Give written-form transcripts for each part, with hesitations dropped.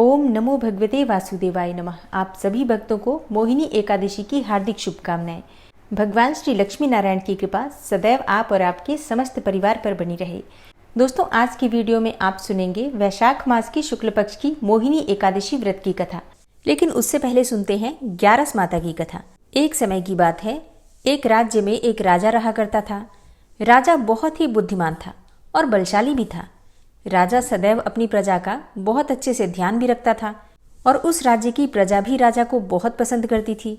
ओम नमो भगवते वासुदेवाय नमः। आप सभी भक्तों को मोहिनी एकादशी की हार्दिक शुभकामनाएं। भगवान श्री लक्ष्मी नारायण की कृपा सदैव आप और आपके समस्त परिवार पर बनी रहे। दोस्तों, आज की वीडियो में आप सुनेंगे वैशाख मास की शुक्ल पक्ष की मोहिनी एकादशी व्रत की कथा। लेकिन उससे पहले सुनते हैं ग्यारस माता की कथा। एक समय की बात है, एक राज्य में एक राजा रहा करता था। राजा बहुत ही बुद्धिमान था और बलशाली भी था। राजा सदैव अपनी प्रजा का बहुत अच्छे से ध्यान भी रखता था और उस राज्य की प्रजा भी राजा को बहुत पसंद करती थी।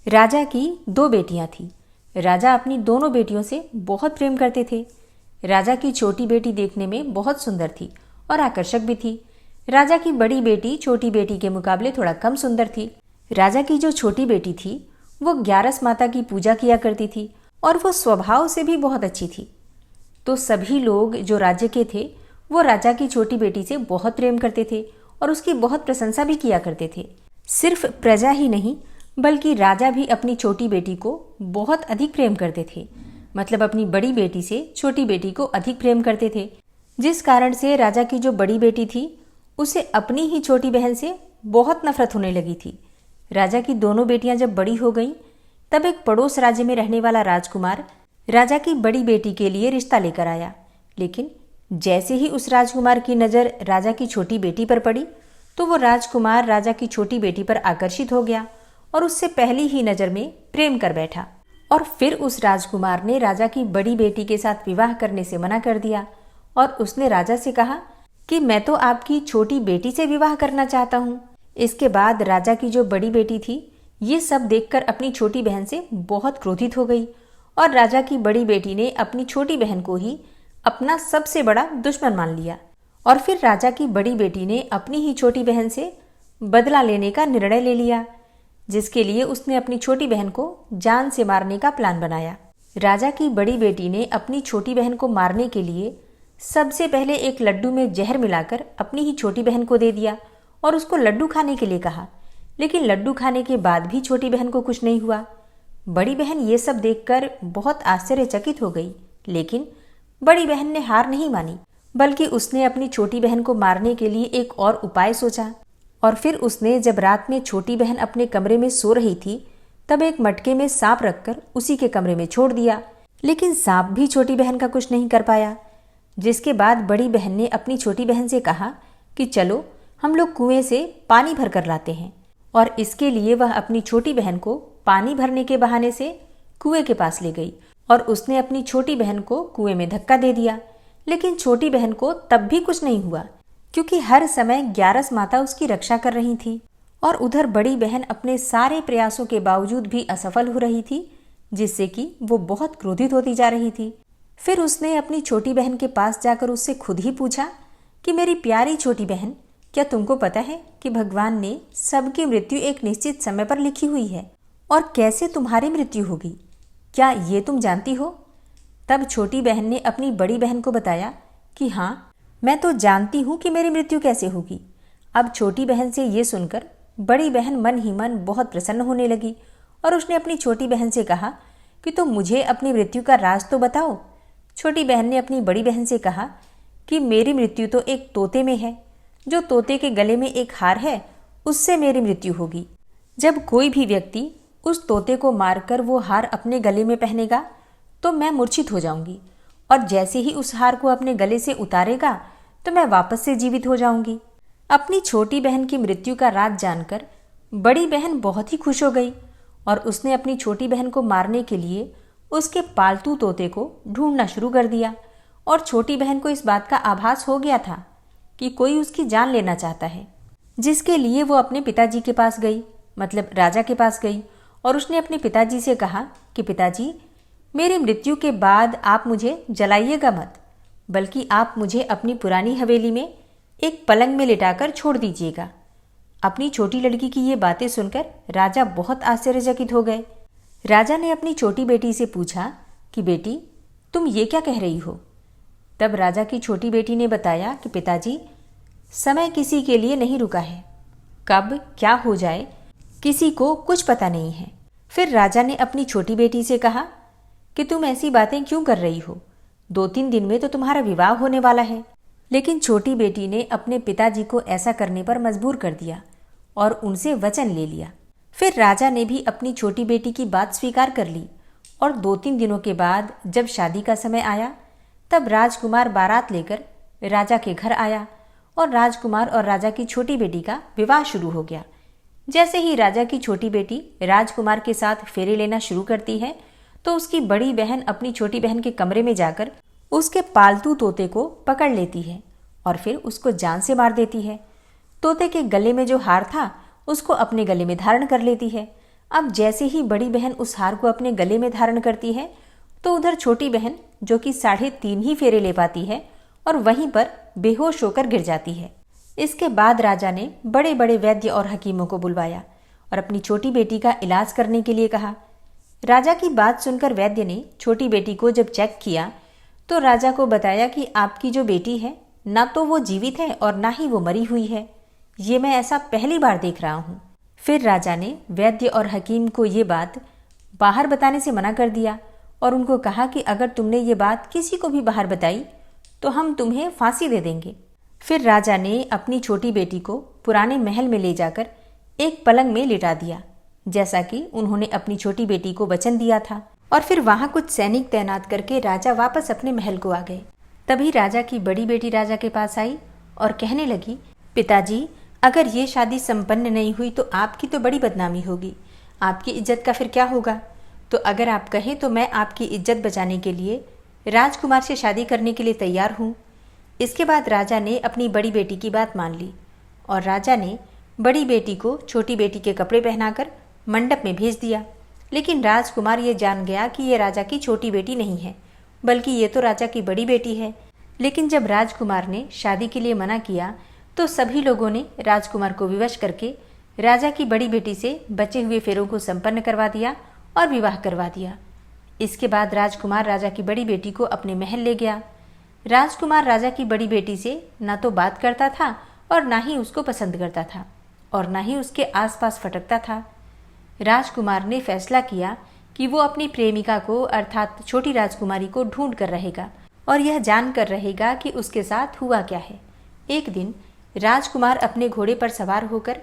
राजा की 2 बेटियां थीं। राजा अपनी दोनों बेटियों से बहुत प्रेम करते थे। राजा की छोटी बेटी देखने में बहुत सुंदर थी और आकर्षक भी थी। राजा की बड़ी बेटी छोटी बेटी के मुकाबले थोड़ा कम सुंदर थी। राजा की जो छोटी बेटी थी वो ग्यारस माता की पूजा किया करती थी और वो स्वभाव से भी बहुत अच्छी थी। तो सभी लोग जो राज्य के थे वो राजा की छोटी बेटी से बहुत प्रेम करते थे और उसकी बहुत प्रशंसा भी किया करते थे। सिर्फ प्रजा ही नहीं बल्कि राजा भी अपनी छोटी बेटी को बहुत अधिक प्रेम करते थे। मतलब अपनी बड़ी बेटी से छोटी बेटी को अधिक प्रेम करते थे, जिस कारण से राजा की जो बड़ी बेटी थी उसे अपनी ही छोटी बहन से बहुत नफरत होने लगी थी। राजा की दोनों बेटियां जब बड़ी हो गईं, तब एक पड़ोस राज्य में रहने वाला राजकुमार राजा की बड़ी बेटी के लिए रिश्ता लेकर आया। लेकिन जैसे ही उस राजकुमार की नज़र राजा की छोटी बेटी पर पड़ी तो वो राजकुमार राजा की छोटी बेटी पर आकर्षित हो गया और उससे पहली ही नज़र में प्रेम कर बैठा। और फिर उस राजकुमार ने राजा की बड़ी बेटी के साथ विवाह करने से मना कर दिया और उसने राजा से कहा कि मैं तो आपकी छोटी बेटी से विवाह करना चाहता हूँ। इसके बाद राजा की जो बड़ी बेटी थी ये सब देखकर अपनी छोटी बहन से बहुत क्रोधित हो गई और राजा की बड़ी बेटी ने अपनी छोटी बहन को ही अपना सबसे बड़ा दुश्मन मान लिया। और फिर राजा की बड़ी बेटी ने अपनी ही छोटी बहन से बदला लेने का निर्णय ले लिया, जिसके लिए उसने अपनी छोटी बहन को जान से मारने का प्लान बनाया। राजा की बड़ी बेटी ने अपनी छोटी बहन को मारने के लिए सबसे पहले एक लड्डू में जहर मिलाकर अपनी ही छोटी बहन को दे दिया और उसको लड्डू खाने के लिए कहा। लेकिन लड्डू खाने के बाद भी छोटी बहन को कुछ नहीं हुआ। बड़ी बहन ये सब देखकर बहुत आश्चर्यचकित हो गई। लेकिन बड़ी बहन ने हार नहीं मानी, बल्कि उसने अपनी छोटी बहन को मारने के लिए एक और उपाय सोचा। और फिर उसने जब रात में छोटी बहन अपने कमरे में सो रही थी तब एक मटके में सांप रखकर उसी के कमरे में छोड़ दिया। लेकिन सांप भी छोटी बहन का कुछ नहीं कर पाया। जिसके बाद बड़ी बहन ने अपनी छोटी बहन से कहा कि चलो हम लोग कुएं से पानी भर कर लाते हैं। और इसके लिए वह अपनी छोटी बहन को पानी भरने के बहाने से कुएं के पास ले गई और उसने अपनी छोटी बहन को कुएं में धक्का दे दिया। लेकिन छोटी बहन को तब भी कुछ नहीं हुआ, क्योंकि हर समय ग्यारस माता उसकी रक्षा कर रही थी। और उधर बड़ी बहन अपने सारे प्रयासों के बावजूद भी असफल हो रही थी, जिससे कि वो बहुत क्रोधित होती जा रही थी। फिर उसने अपनी छोटी बहन के पास जाकर उससे खुद ही पूछा कि मेरी प्यारी छोटी बहन, क्या तुमको पता है कि भगवान ने सबकी मृत्यु एक निश्चित समय पर लिखी हुई है, और कैसे तुम्हारी मृत्यु होगी, क्या ये तुम जानती हो? तब छोटी बहन ने अपनी बड़ी बहन को बताया कि हाँ, मैं तो जानती हूँ कि मेरी मृत्यु कैसे होगी। अब छोटी बहन से ये सुनकर बड़ी बहन मन ही मन बहुत प्रसन्न होने लगी और उसने अपनी छोटी बहन से कहा कि तुम मुझे अपनी मृत्यु का राज तो बताओ। छोटी बहन ने अपनी बड़ी बहन से कहा कि मेरी मृत्यु तो एक तोते में है। जो तोते के गले में एक हार है, उससे मेरी मृत्यु होगी। जब कोई भी व्यक्ति उस तोते को मारकर वो हार अपने गले में पहनेगा तो मैं मूर्छित हो जाऊंगी, और जैसे ही उस हार को अपने गले से उतारेगा तो मैं वापस से जीवित हो जाऊंगी। अपनी छोटी बहन की मृत्यु का राज जानकर बड़ी बहन बहुत ही खुश हो गई और उसने अपनी छोटी बहन को मारने के लिए उसके पालतू तोते को ढूंढना शुरू कर दिया। और छोटी बहन को इस बात का आभास हो गया था कि कोई उसकी जान लेना चाहता है, जिसके लिए वो अपने पिताजी के पास गई, मतलब राजा के पास गई, और उसने अपने पिताजी से कहा कि पिताजी, मेरी मृत्यु के बाद आप मुझे जलाइएगा मत, बल्कि आप मुझे अपनी पुरानी हवेली में एक पलंग में लिटाकर छोड़ दीजिएगा। अपनी छोटी लड़की की ये बातें सुनकर राजा बहुत आश्चर्यचकित हो गए। राजा ने अपनी छोटी बेटी से पूछा कि बेटी, तुम ये क्या कह रही हो? तब राजा की छोटी बेटी ने बताया कि पिताजी, समय किसी के लिए नहीं रुका है, कब क्या हो जाए किसी को कुछ पता नहीं है। फिर राजा ने अपनी छोटी बेटी से कहा कि तुम ऐसी बातें क्यों कर रही हो? 2-3 दिन में तो तुम्हारा विवाह होने वाला है। लेकिन छोटी बेटी ने अपने पिताजी को ऐसा करने पर मजबूर कर दिया और उनसे वचन ले लिया। फिर राजा ने भी अपनी छोटी बेटी की बात स्वीकार कर ली और 2-3 दिनों के बाद जब शादी का समय आया तब राजकुमार बारात लेकर राजा के घर आया और राजकुमार और राजा की छोटी बेटी का विवाह शुरू हो गया। जैसे ही राजा की छोटी बेटी राजकुमार के साथ फेरे लेना शुरू करती है तो उसकी बड़ी बहन अपनी छोटी बहन के कमरे में जाकर उसके पालतू तोते को पकड़ लेती है और फिर उसको जान से मार देती है। तोते के गले में जो हार था उसको अपने गले में धारण कर लेती है। अब जैसे ही बड़ी बहन उस हार को अपने गले में धारण करती है तो उधर छोटी बहन, जो कि 3.5 ही फेरे ले पाती है, और वहीं पर बेहोश होकर गिर जाती है। इसके बाद राजा ने बड़े बड़े वैद्य और हकीमों को बुलवाया और अपनी छोटी बेटी का इलाज करने के लिए कहा। राजा की बात सुनकर वैद्य ने छोटी बेटी को जब चेक किया तो राजा को बताया कि आपकी जो बेटी है ना तो वो जीवित है और ना ही वो मरी हुई है। ये मैं ऐसा पहली बार देख रहा हूँ। फिर राजा ने वैद्य और हकीम को ये बात बाहर बताने से मना कर दिया और उनको कहा कि अगर तुमने ये बात किसी को भी बाहर बताई तो हम तुम्हें फांसी दे देंगे। फिर राजा ने अपनी छोटी बेटी को पुराने महल में ले जाकर एक पलंग में लिटा दिया, जैसा कि उन्होंने अपनी छोटी बेटी को वचन दिया था। और फिर वहां कुछ सैनिक तैनात करके राजा वापस अपने महल को आ गए। तभी राजा की बड़ी बेटी राजा के पास आई और कहने लगी, पिताजी, अगर ये शादी संपन्न नहीं हुई तो आपकी तो बड़ी बदनामी होगी। आपकी इज्जत का फिर क्या होगा? तो अगर आप कहें तो मैं आपकी इज्जत बचाने के लिए राजकुमार से शादी करने के लिए तैयार हूँ। इसके बाद राजा ने अपनी बड़ी बेटी की बात मान ली और राजा ने बड़ी बेटी को छोटी बेटी के कपड़े पहनाकर मंडप में भेज दिया। लेकिन राजकुमार ये जान गया कि ये राजा की छोटी बेटी नहीं है, बल्कि ये तो राजा की बड़ी बेटी है। लेकिन जब राजकुमार ने शादी के लिए मना किया तो सभी लोगों ने राजकुमार को विवश करके राजा की बड़ी बेटी से बचे हुए फेरों को संपन्न करवा दिया और विवाह करवा दिया। इसके बाद राजकुमार राजा की बड़ी बेटी को अपने महल ले गया। राजकुमार राजा की बड़ी बेटी से ना तो बात करता था और ना ही उसको पसंद करता था और ना ही उसके आसपास फटकता था। राजकुमार ने फैसला किया कि वो अपनी प्रेमिका को अर्थात छोटी राजकुमारी को ढूंढ कर रहेगा और यह जानकर रहेगा कि उसके साथ हुआ क्या है। एक दिन राजकुमार अपने घोड़े पर सवार होकर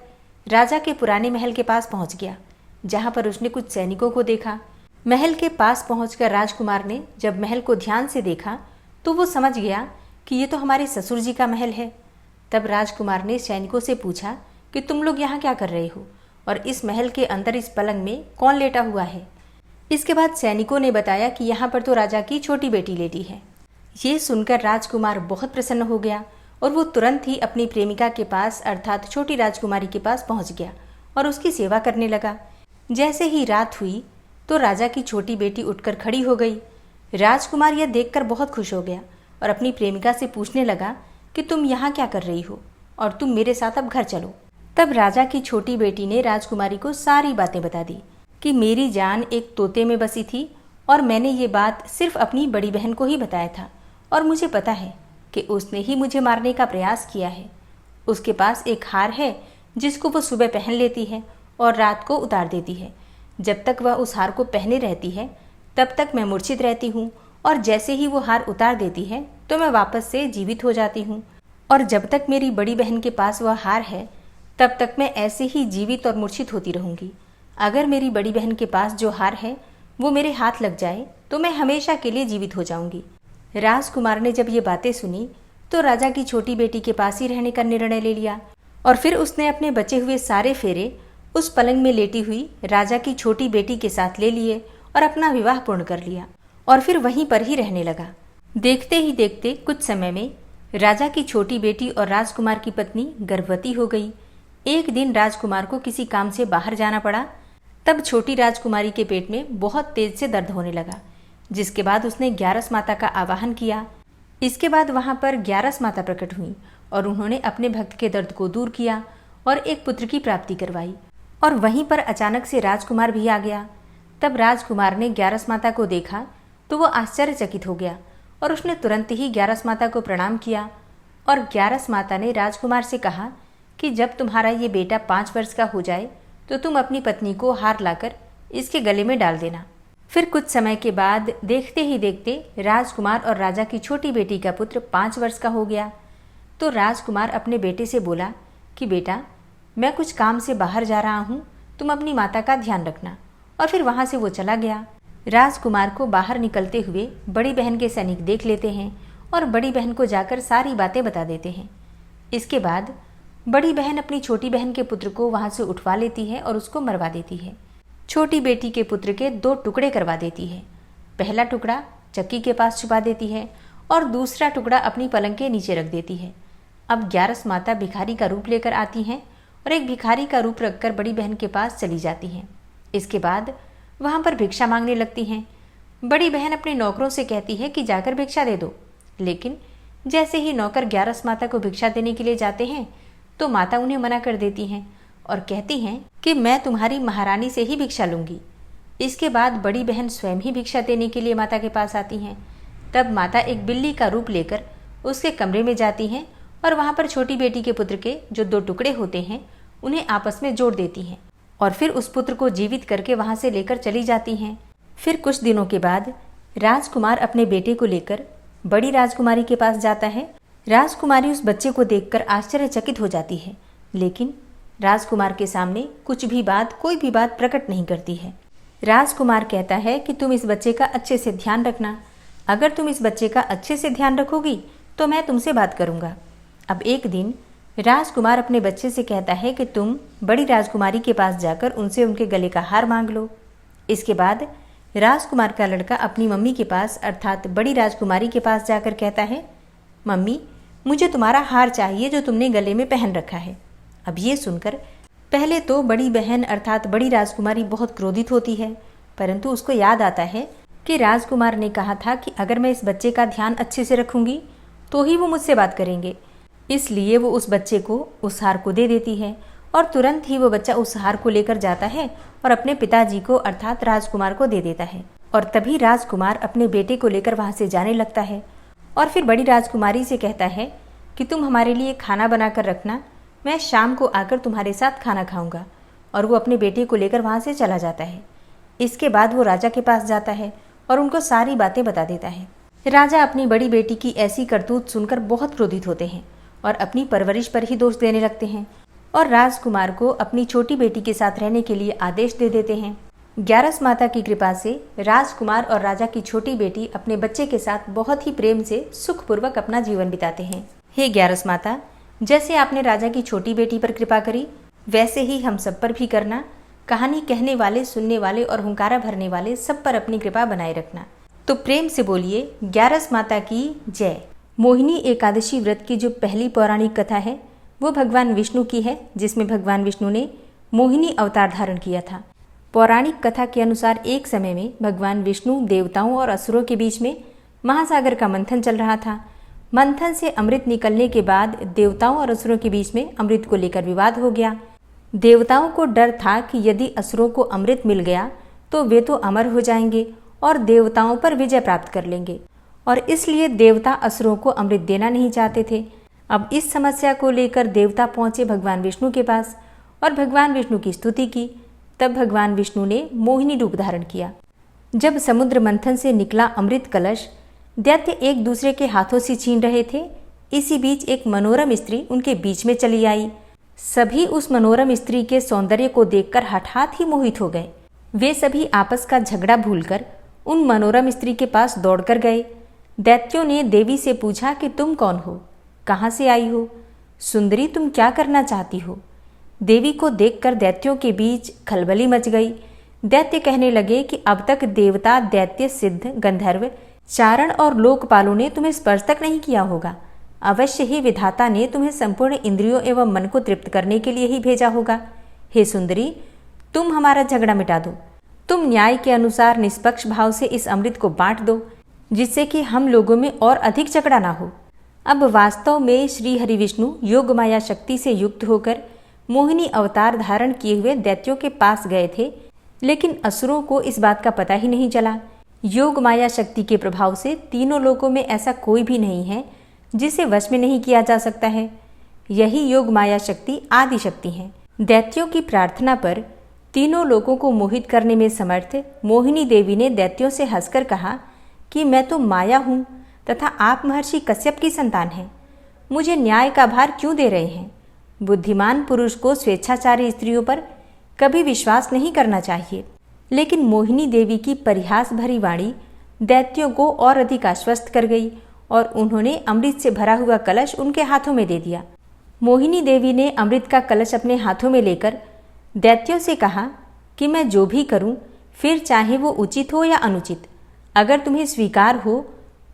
राजा के पुराने महल के पास पहुंच गया, जहां पर उसने कुछ सैनिकों को देखा। महल के पास पहुंचकर राजकुमार ने जब महल को ध्यान से देखा तो वो समझ गया कि ये तो हमारे ससुर जी का महल है। तब राजकुमार ने सैनिकों से पूछा कि तुम लोग यहाँ क्या कर रहे हो और इस महल के अंदर इस पलंग में कौन लेटा हुआ है? इसके बाद सैनिकों ने बताया कि यहाँ पर तो राजा की छोटी बेटी लेटी है। ये सुनकर राजकुमार बहुत प्रसन्न हो गया और वो तुरंत ही अपनी प्रेमिका के पास अर्थात छोटी राजकुमारी के पास पहुंच गया और उसकी सेवा करने लगा। जैसे ही रात हुई तो राजा की छोटी बेटी उठकर खड़ी हो गई। राजकुमार यह देखकर बहुत खुश हो गया और अपनी प्रेमिका से पूछने लगा कि तुम यहाँ क्या कर रही हो और तुम मेरे साथ अब घर चलो। तब राजा की छोटी बेटी ने राजकुमारी को सारी बातें बता दी कि मेरी जान एक तोते में बसी थी और मैंने ये बात सिर्फ अपनी बड़ी बहन को ही बताया था और मुझे पता है कि उसने ही मुझे मारने का प्रयास किया है। उसके पास एक हार है जिसको वो सुबह पहन लेती है और रात को उतार देती है। जब तक वह उस हार को पहने रहती है तब तक मैं मूर्छित रहती हूँ और जैसे ही वो हार उतार देती है तो मैं वापस से जीवित हो जाती हूँ और जब तक मेरी बड़ी बहन के पास वह हार है तब तक मैं ऐसे ही जीवित और मूर्छित होती रहूँगी। अगर मेरी बड़ी बहन के पास जो हार है वो मेरे हाथ लग जाए तो मैं हमेशा के लिए जीवित हो जाऊंगी। राजकुमार ने जब ये बातें सुनी तो राजा की छोटी बेटी के पास ही रहने का निर्णय ले लिया और फिर उसने अपने बचे हुए सारे फेरे उस पलंग में लेटी हुई राजा की छोटी बेटी के साथ ले लिए और अपना विवाह पूर्ण कर लिया और फिर वहीं पर ही रहने लगा। देखते ही देखते कुछ समय में राजा की छोटी बेटी और राजकुमार की पत्नी गर्भवती हो गई। एक दिन राजकुमार को किसी काम से बाहर जाना पड़ा। तब छोटी राजकुमारी के पेट में बहुत तेज से दर्द होने लगा, जिसके बाद उसने ग्यारस माता का आवाहन किया। इसके बाद वहां पर ग्यारस माता प्रकट हुई और उन्होंने अपने भक्त के दर्द को दूर किया और एक पुत्र की प्राप्ति करवाई। और वहीं पर अचानक से राजकुमार भी आ गया। तब राजकुमार ने ग्यारस माता को देखा तो वो आश्चर्यचकित हो गया और उसने तुरंत ही ग्यारस माता को प्रणाम किया। और ग्यारस माता ने राजकुमार से कहा कि जब तुम्हारा ये बेटा 5 वर्ष का हो जाए तो तुम अपनी पत्नी को हार लाकर इसके गले में डाल देना। फिर कुछ समय के बाद देखते ही देखते राजकुमार और राजा की छोटी बेटी का पुत्र 5 वर्ष का हो गया। तो राजकुमार अपने बेटे से बोला कि बेटा, मैं कुछ काम से बाहर जा रहा हूँ, तुम अपनी माता का ध्यान रखना। और फिर वहाँ से वो चला गया। राजकुमार को बाहर निकलते हुए बड़ी बहन के सैनिक देख लेते हैं और बड़ी बहन को जाकर सारी बातें बता देते हैं। इसके बाद बड़ी बहन अपनी छोटी बहन के पुत्र को वहाँ से उठवा लेती है और उसको मरवा देती है। छोटी बेटी के पुत्र के 2 टुकड़े करवा देती है। पहला टुकड़ा चक्की के पास छुपा देती है और दूसरा टुकड़ा अपनी पलंग के नीचे रख देती है। अब ग्यारस माता भिखारी का रूप लेकर आती हैं और एक भिखारी का रूप रखकर बड़ी बहन के पास चली जाती हैं। इसके बाद वहाँ पर भिक्षा मांगने लगती हैं। बड़ी बहन अपने नौकरों से कहती है कि जाकर भिक्षा दे दो, लेकिन जैसे ही नौकर ग्यारस माता को भिक्षा देने के लिए जाते हैं तो माता उन्हें मना कर देती हैं और कहती हैं कि मैं तुम्हारी महारानी से ही भिक्षा लूंगी। इसके बाद बड़ी बहन स्वयं ही भिक्षा देने के लिए माता के पास आती हैं। तब माता एक बिल्ली का रूप लेकर उसके कमरे में जाती हैं और वहाँ पर छोटी बेटी के पुत्र के जो 2 टुकड़े होते हैं उन्हें आपस में जोड़ देती हैं और फिर उस पुत्र को जीवित करके वहाँ से लेकर चली जाती हैं। फिर कुछ दिनों के बाद राजकुमार अपने बेटे को लेकर बड़ी राजकुमारी के पास जाता है। राजकुमारी उस बच्चे को देखकर आश्चर्यचकित हो जाती है, लेकिन राजकुमार के सामने कोई भी बात प्रकट नहीं करती है। राजकुमार कहता है कि तुम इस बच्चे का अच्छे से ध्यान रखना। अगर तुम इस बच्चे का अच्छे से ध्यान रखोगी तो मैं तुमसे बात करूंगा। अब एक दिन राजकुमार अपने बच्चे से कहता है कि तुम बड़ी राजकुमारी के पास जाकर उनसे उनके गले का हार मांग लो। इसके बाद राजकुमार का लड़का अपनी मम्मी के पास अर्थात बड़ी राजकुमारी के पास जाकर कहता है, मम्मी, मुझे तुम्हारा हार चाहिए जो तुमने गले में पहन रखा है। अब ये सुनकर पहले तो बड़ी बहन अर्थात बड़ी राजकुमारी बहुत क्रोधित होती है, परंतु उसको याद आता है कि राजकुमार ने कहा था कि अगर मैं इस बच्चे का ध्यान अच्छे से रखूंगी तो ही वो मुझसे बात करेंगे। इसलिए वो उस बच्चे को उस हार को दे देती है और तुरंत ही वो बच्चा उस हार को लेकर जाता है और अपने पिताजी को अर्थात राजकुमार को दे देता है। और तभी राजकुमार अपने बेटे को लेकर वहाँ से जाने लगता है और फिर बड़ी राजकुमारी से कहता है कि तुम हमारे लिए खाना बनाकर रखना, मैं शाम को आकर तुम्हारे साथ खाना खाऊंगा। और वो अपने बेटे को लेकर वहाँ से चला जाता है। इसके बाद वो राजा के पास जाता है और उनको सारी बातें बता देता है। राजा अपनी बड़ी बेटी की ऐसी करतूत सुनकर बहुत क्रोधित होते हैं और अपनी परवरिश पर ही दोष देने लगते हैं और राजकुमार को अपनी छोटी बेटी के साथ रहने के लिए आदेश दे देते हैं। ग्यारस माता की कृपा से राजकुमार और राजा की छोटी बेटी अपने बच्चे के साथ बहुत ही प्रेम से सुखपूर्वक अपना जीवन बिताते हैं। हे ग्यारस माता, जैसे आपने राजा की छोटी बेटी पर कृपा करी वैसे ही हम सब पर भी करना। कहानी कहने वाले, सुनने वाले और हुंकारा भरने वाले सब पर अपनी कृपा बनाए रखना। तो प्रेम से बोलिए ग्यारस माता की जय। मोहिनी एकादशी व्रत की जो पहली पौराणिक कथा है वो भगवान विष्णु की है, जिसमें भगवान विष्णु ने मोहिनी अवतार धारण किया था। पौराणिक कथा के अनुसार एक समय में भगवान विष्णु, देवताओं और असुरों के बीच में महासागर का मंथन चल रहा था। मंथन से अमृत निकलने के बाद देवताओं और असुरों के बीच में अमृत को लेकर विवाद हो गया। देवताओं को डर था कि यदि असुरों को अमृत मिल गया तो वे तो अमर हो जाएंगे और देवताओं पर विजय प्राप्त कर लेंगे, और इसलिए देवता असुरों को अमृत देना नहीं चाहते थे। अब इस समस्या को लेकर देवता पहुंचे भगवान विष्णु के पास और भगवान विष्णु की स्तुति की। तब भगवान विष्णु ने मोहिनी रूप धारण किया। जब समुद्र मंथन से निकला अमृत कलश दैत्य एक दूसरे के हाथों से छीन रहे थे, इसी बीच एक मनोरम स्त्री उनके बीच में चली आई। सभी उस मनोरम स्त्री के सौंदर्य को देखकर हठात ही मोहित हो गए। वे सभी आपस का झगड़ा भूलकर उन मनोरम स्त्री के पास दौड़कर गए। दैत्यों ने देवी से पूछा कि तुम कौन हो, कहाँ से आई हो, सुंदरी तुम क्या करना चाहती हो। देवी को देखकर दैत्यों के बीच खलबली मच गई। दैत्य कहने लगे कि अब तक देवता, दैत्य, सिद्ध, गंधर्व, चारण और लोकपालों ने तुम्हें स्पर्श तक नहीं किया होगा। अवश्य ही विधाता ने तुम्हें संपूर्ण इंद्रियों एवं मन को तृप्त करने के लिए ही भेजा होगा। हे सुंदरी, तुम हमारा झगड़ा मिटा दो। तुम न्याय के अनुसार निष्पक्ष भाव से इस अमृत को बांट दो, जिससे कि हम लोगों में और अधिक झगड़ा ना हो। अब वास्तव में श्री हरि विष्णु योग माया शक्ति से युक्त होकर मोहिनी अवतार धारण किए हुए दैत्यों के पास गए थे, लेकिन असुरों को इस बात का पता ही नहीं चला। योग माया शक्ति के प्रभाव से तीनों लोकों में ऐसा कोई भी नहीं है जिसे वश में नहीं किया जा सकता है। यही योग माया शक्ति आदि शक्ति है। दैत्यों की प्रार्थना पर तीनों लोगों को मोहित करने में समर्थ मोहिनी देवी ने दैत्यों से हंसकर कहा कि मैं तो माया हूँ तथा आप महर्षि कश्यप की संतान हैं। मुझे न्याय का भार क्यों दे रहे हैं? बुद्धिमान पुरुष को स्वेच्छाचारी स्त्रियों पर कभी विश्वास नहीं करना चाहिए। लेकिन मोहिनी देवी की परिहास भरी वाणी दैत्यों को और अधिक आश्वस्त कर गई और उन्होंने अमृत से भरा हुआ कलश उनके हाथों में दे दिया। मोहिनी देवी ने अमृत का कलश अपने हाथों में लेकर दैत्यों से कहा कि मैं जो भी करूं, फिर चाहे वो उचित हो या अनुचित, अगर तुम्हें स्वीकार हो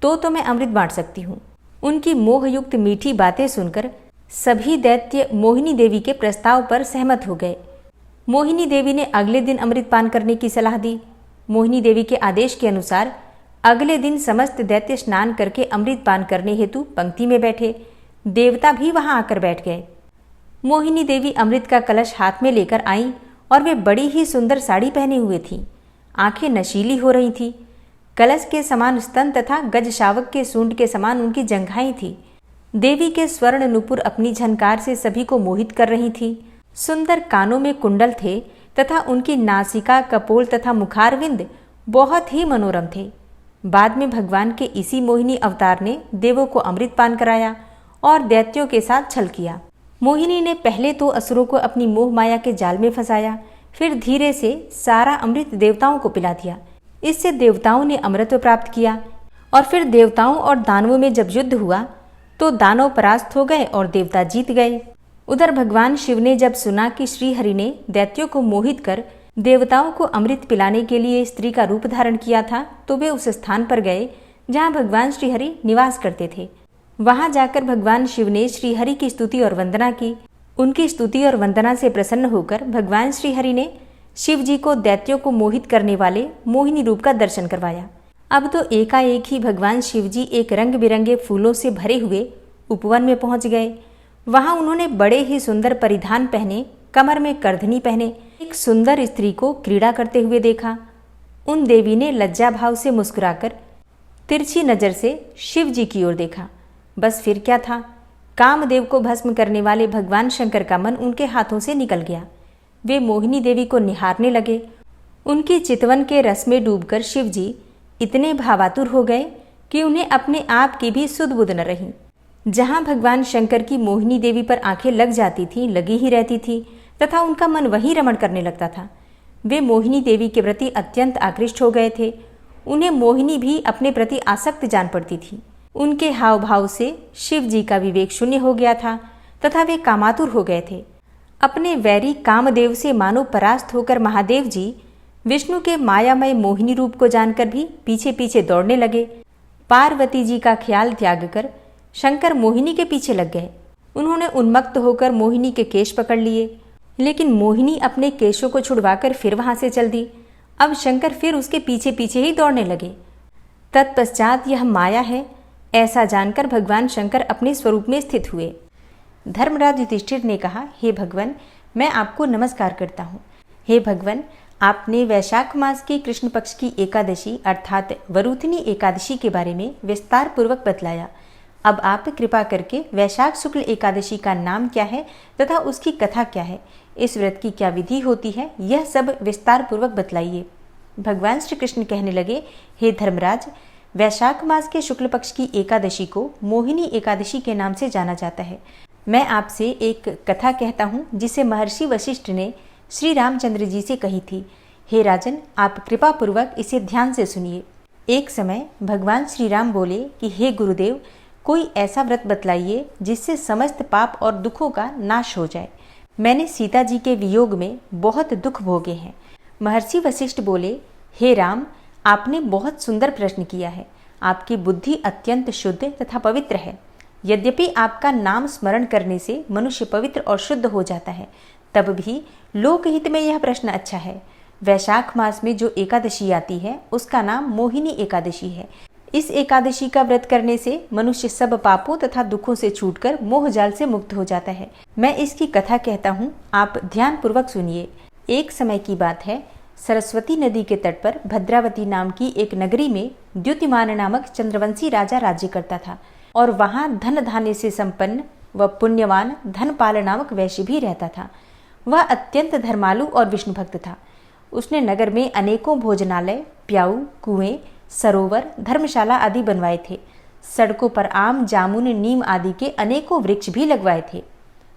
तो मैं अमृत बांट सकती हूँ। उनकी मोहयुक्त मीठी बातें सुनकर सभी दैत्य मोहिनी देवी के प्रस्ताव पर सहमत हो गए। मोहिनी देवी ने अगले दिन अमृत पान करने की सलाह दी। मोहिनी देवी के आदेश के अनुसार अगले दिन समस्त दैत्य स्नान करके अमृत पान करने हेतु पंक्ति में बैठे। देवता भी वहां आकर बैठ गए। मोहिनी देवी अमृत का कलश हाथ में लेकर आई और वे बड़ी ही सुंदर साड़ी पहने हुए थीं। आंखें नशीली हो रही थीं। कलश के समान स्तन तथा गज शावक के सूंड के समान उनकी जंघाएं थी। देवी के स्वर्ण नुपुर अपनी झनकार से सभी को मोहित कर रही थी। सुंदर कानों में कुंडल थे तथा उनकी नासिका, कपोल तथा मुखारविंद बहुत ही मनोरम थे। बाद में भगवान के इसी मोहिनी अवतार ने देवों को अमृत पान कराया और दैत्यों के साथ छल किया। मोहिनी ने पहले तो असुरों को अपनी मोह माया के जाल में फंसाया, फिर धीरे से सारा अमृत देवताओं को पिला दिया। इससे देवताओं ने अमृत प्राप्त किया और फिर देवताओं और दानवों में जब युद्ध हुआ तो दानव परास्त हो गए और देवता जीत गए। उधर भगवान शिव ने जब सुना कि श्रीहरि ने दैत्यों को मोहित कर देवताओं को अमृत पिलाने के लिए स्त्री का रूप धारण किया था, तो वे उस स्थान पर गए जहाँ भगवान श्रीहरि निवास करते थे। वहां जाकर भगवान शिव ने श्रीहरि की स्तुति और वंदना की। उनकी स्तुति और वंदना से प्रसन्न होकर भगवान श्रीहरि ने शिव जी को दैत्यों को मोहित करने वाले मोहिनी रूप का दर्शन करवाया। अब तो एकाएक ही भगवान शिव जी एक रंग बिरंगे फूलों से भरे हुए उपवन में पहुंच गए। वहां उन्होंने बड़े ही सुंदर परिधान पहने, कमर में करधनी पहने एक सुंदर स्त्री को क्रीड़ा करते हुए देखा। उन देवी ने लज्जा भाव से मुस्कुराकर तिरछी नजर से शिव जी की ओर देखा। बस फिर क्या था, कामदेव को भस्म करने वाले भगवान शंकर का मन उनके हाथों से निकल गया। वे मोहिनी देवी को निहारने लगे। उनकी चितवन के रस में डूबकर शिव जी इतने भावातुर हो गए कि उन्हें अपने आप की भी सुध बुध न रही। जहां भगवान शंकर की मोहिनी देवी पर आंखें लग जाती थीं, लगी ही रहती थी तथा उनका मन वहीं रमण करने लगता था। वे मोहिनी देवी के प्रति अत्यंत आकृष्ट हो गए थे। उन्हें मोहिनी भी अपने प्रति आसक्त जान पड़ती थी। उनके हाव भाव से शिव जी का विवेक शून्य हो गया था तथा वे कामातुर हो गए थे। अपने वैरी कामदेव से मानो परास्त होकर महादेव जी विष्णु के मायामय मोहिनी रूप को जानकर भी पीछे पीछे दौड़ने लगे। पार्वती जी का ख्याल त्याग कर शंकर मोहिनी के पीछे लग गए। उन्होंने उन्मत्त होकर मोहिनी के केश पकड़ लिए, लेकिन मोहिनी अपने केशों को छुड़वाकर फिर वहां से चल दी। अब शंकर फिर उसके पीछे पीछे ही दौड़ने लगे। तत्पश्चात यह माया है ऐसा जानकर भगवान शंकर अपने स्वरूप में स्थित हुए। धर्मराज युधिष्ठिर ने कहा, हे भगवान, मैं आपको नमस्कार करता हूँ। हे भगवान, आपने वैशाख मास की कृष्ण पक्ष की एकादशी अर्थात वरूथिनी एकादशी के बारे में विस्तार पूर्वक बतलाया। अब आप कृपा करके वैशाख शुक्ल एकादशी का नाम क्या है तथा उसकी कथा क्या है, इस व्रत की क्या विधि होती है, यह सब विस्तार पूर्वक बतलाइए। भगवान श्री कृष्ण कहने लगे, हे धर्मराज, वैशाख मास के शुक्ल पक्ष की एकादशी को मोहिनी एकादशी के नाम से जाना जाता है। मैं आपसे एक कथा कहता हूँ जिसे महर्षि वशिष्ठ ने श्री रामचंद्र जी से कही थी। हे राजन, आप कृपा पूर्वक इसे ध्यान से सुनिए। एक समय भगवान श्री राम बोले कि हे गुरुदेव, कोई ऐसा व्रत बतलाइए जिससे समस्त पाप और दुखों का नाश हो जाए। मैंने सीता जी के वियोग में बहुत दुख भोगे हैं। महर्षि वशिष्ठ बोले, हे राम, आपने बहुत सुंदर प्रश्न किया है। आपकी बुद्धि अत्यंत शुद्ध तथा पवित्र है। यद्यपि आपका नाम स्मरण करने से मनुष्य पवित्र और शुद्ध हो जाता है, तब भी लोकहित में यह प्रश्न अच्छा है। वैशाख मास में जो एकादशी आती है उसका नाम मोहिनी एकादशी है। इस एकादशी का व्रत करने से मनुष्य सब पापों तथा दुखों से छूटकर मोह जाल से मुक्त हो जाता है। मैं इसकी कथा कहता हूँ, आप ध्यान पूर्वक सुनिए। एक समय की बात है, सरस्वती नदी के तट पर भद्रावती नाम की एक नगरी में द्युतिमान नामक चंद्रवंशी राजा राज्य करता था और वहां धन धान्य से संपन्न व पुण्यवान धनपाल नामक वैश्य भी रहता था। वह अत्यंत धर्मालु और विष्णु भक्त था। उसने नगर में अनेकों भोजनालय, प्याऊ, कुएं, सरोवर, धर्मशाला आदि बनवाए थे। सड़कों पर आम, जामुन, नीम आदि के अनेकों वृक्ष भी लगवाए थे।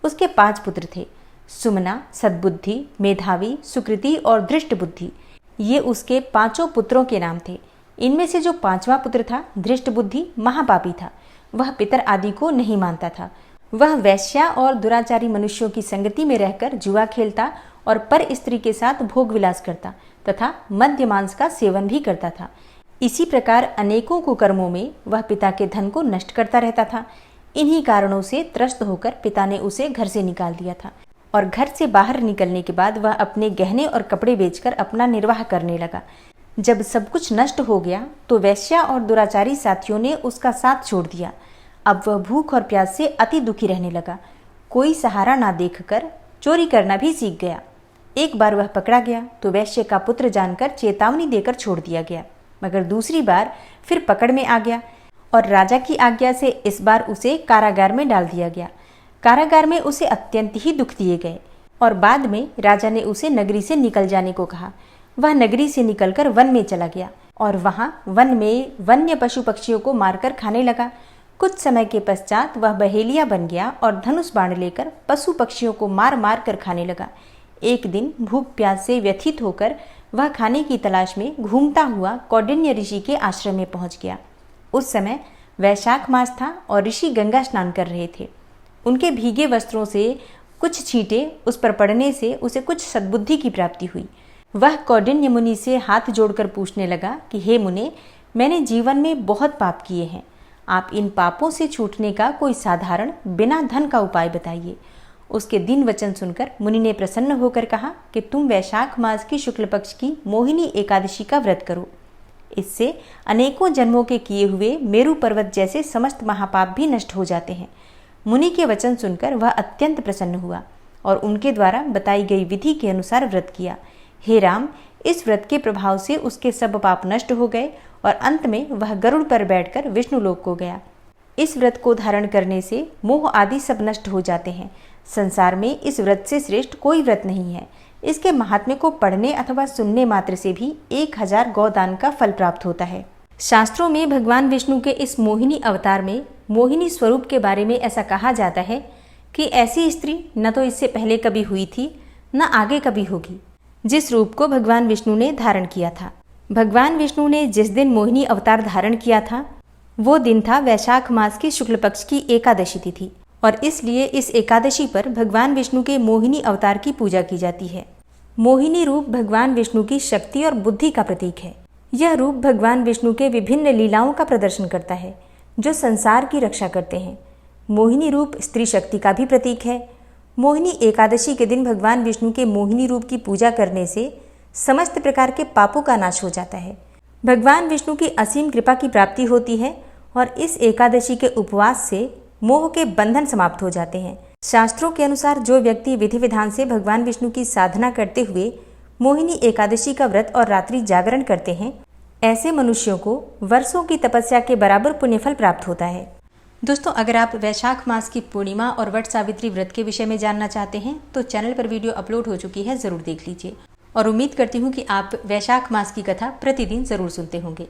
उसके 5 पुत्र थे, सुमना, सद्बुद्धि, मेधावी, सुकृति और धृष्ट बुद्धि। ये उसके 5 पुत्रों के नाम थे। इनमें से जो 5वां पुत्र था, धृष्ट बुद्धि, महापापी था। वह पितर आदि को नहीं मानता था। वह वैश्या और दुराचारी मनुष्यों की संगति में रहकर जुआ खेलता और पर स्त्री के साथ भोग विलास करता तथा मद्य मांस का सेवन भी करता था। इसी प्रकार अनेकों कुकर्मों में वह पिता के धन को नष्ट करता रहता था। इन्हीं कारणों से त्रस्त होकर पिता ने उसे घर से निकाल दिया था और घर से बाहर निकलने के बाद वह अपने गहने और कपड़े बेचकर अपना निर्वाह करने लगा। जब सब कुछ नष्ट हो गया तो वैश्या और दुराचारी साथियों ने उसका साथ छोड़ दिया। अब वह भूख और प्यास से अति दुखी रहने लगा। कोई सहारा ना देखकर चोरी करना भी सीख गया। एक बार वह पकड़ा गया तो वैश्य का पुत्र जानकर चेतावनी देकर छोड़ दिया गया, मगर दूसरी बार फिर पकड़ में आ गया और राजा की आज्ञा से इस बार उसे कारागार में डाल दिया गया। कारागार में उसे अत्यंत ही दुख दिए गए और बाद में राजा ने उसे नगरी से निकल जाने को कहा। वह नगरी से निकलकर वन में चला गया और वहां वन में वन्य पशु पक्षियों को मारकर खाने लगा। कुछ समय के पश्चात वह बहेलिया बन गया और धनुष बाण लेकर पशु पक्षियों को मार मार कर खाने लगा। एक दिन भूख प्यास से व्यथित होकर वह खाने की तलाश में घूमता हुआ कौंडिन्य ऋषि के आश्रम में पहुंच गया। उस समय वैशाख मास था और ऋषि गंगा स्नान कर रहे थे। उनके भीगे वस्त्रों से कुछ छींटे उस पर पड़ने से उसे कुछ सद्बुद्धि की प्राप्ति हुई। वह कौंडिन्य मुनि से हाथ जोड़कर पूछने लगा कि हे मुने, मैंने जीवन में बहुत पाप किए हैं। आप इन पापों से छूटने का कोई साधारण बिना धन का उपाय बताइए। उसके दिन वचन सुनकर मुनि ने प्रसन्न होकर कहा कि तुम वैशाख मास की शुक्ल पक्ष की मोहिनी एकादशी का व्रत करो। इससे अनेकों जन्मों के किए हुए मेरु पर्वत जैसे समस्त महापाप भी नष्ट हो जाते हैं। मुनि के वचन सुनकर वह अत्यंत प्रसन्न हुआ और उनके द्वारा बताई गई विधि के अनुसार व्रत किया। हे राम, इस व्रत के प्रभाव से उसके सब पाप नष्ट हो गए और अंत में वह गरुड़ पर बैठकर विष्णु लोक को गया। इस व्रत को धारण करने से मोह आदि सब नष्ट हो जाते हैं। संसार में इस व्रत से श्रेष्ठ कोई व्रत नहीं है। इसके महात्म्य को पढ़ने अथवा सुनने मात्र से भी 1000 गौदान का फल प्राप्त होता है। शास्त्रों में भगवान विष्णु के इस मोहिनी अवतार में मोहिनी स्वरूप के बारे में ऐसा कहा जाता है कि ऐसी स्त्री न तो इससे पहले कभी हुई थी न आगे कभी होगी, जिस रूप को भगवान विष्णु ने धारण किया था। भगवान विष्णु ने जिस दिन मोहिनी अवतार धारण किया था वो दिन था वैशाख मास की शुक्ल पक्ष की एकादशी तिथि और इसलिए इस एकादशी पर भगवान विष्णु के मोहिनी अवतार की पूजा की जाती है। मोहिनी रूप भगवान विष्णु की शक्ति और बुद्धि का प्रतीक है। यह रूप भगवान विष्णु के विभिन्न लीलाओं का प्रदर्शन करता है जो संसार की रक्षा करते हैं। मोहिनी रूप स्त्री शक्ति का भी प्रतीक है। मोहिनी एकादशी के दिन भगवान विष्णु के मोहिनी रूप की पूजा करने से समस्त प्रकार के पापों का नाश हो जाता है। भगवान विष्णु की असीम कृपा की प्राप्ति होती है और इस एकादशी के उपवास से मोह के बंधन समाप्त हो जाते हैं। शास्त्रों के अनुसार जो व्यक्ति विधि विधान से भगवान विष्णु की साधना करते हुए मोहिनी एकादशी का व्रत और रात्रि जागरण करते हैं, ऐसे मनुष्यों को वर्षों की तपस्या के बराबर पुण्यफल प्राप्त होता है। दोस्तों, अगर आप वैशाख मास की पूर्णिमा और वट सावित्री व्रत के विषय में जानना चाहते हैं तो चैनल पर वीडियो अपलोड हो चुकी है, ज़रूर देख लीजिए और उम्मीद करती हूँ कि आप वैशाख मास की कथा प्रतिदिन ज़रूर सुनते होंगे।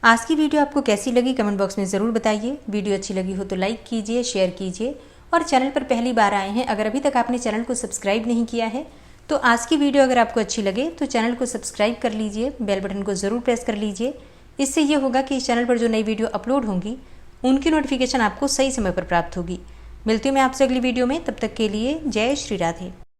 आज की वीडियो आपको कैसी लगी कमेंट बॉक्स में ज़रूर बताइए। वीडियो अच्छी लगी हो तो लाइक कीजिए, शेयर कीजिए और चैनल पर पहली बार आए हैं, अगर अभी तक आपने चैनल को सब्सक्राइब नहीं किया है तो आज की वीडियो अगर आपको अच्छी लगे तो चैनल को सब्सक्राइब कर लीजिए, बेल बटन को ज़रूर प्रेस कर लीजिए। इससे ये होगा कि इस चैनल पर जो नई वीडियो अपलोड होंगी उनकी नोटिफिकेशन आपको सही समय पर प्राप्त होगी। मिलती हूँ मैं आपसे अगली वीडियो में, तब तक के लिए जय श्री राधे।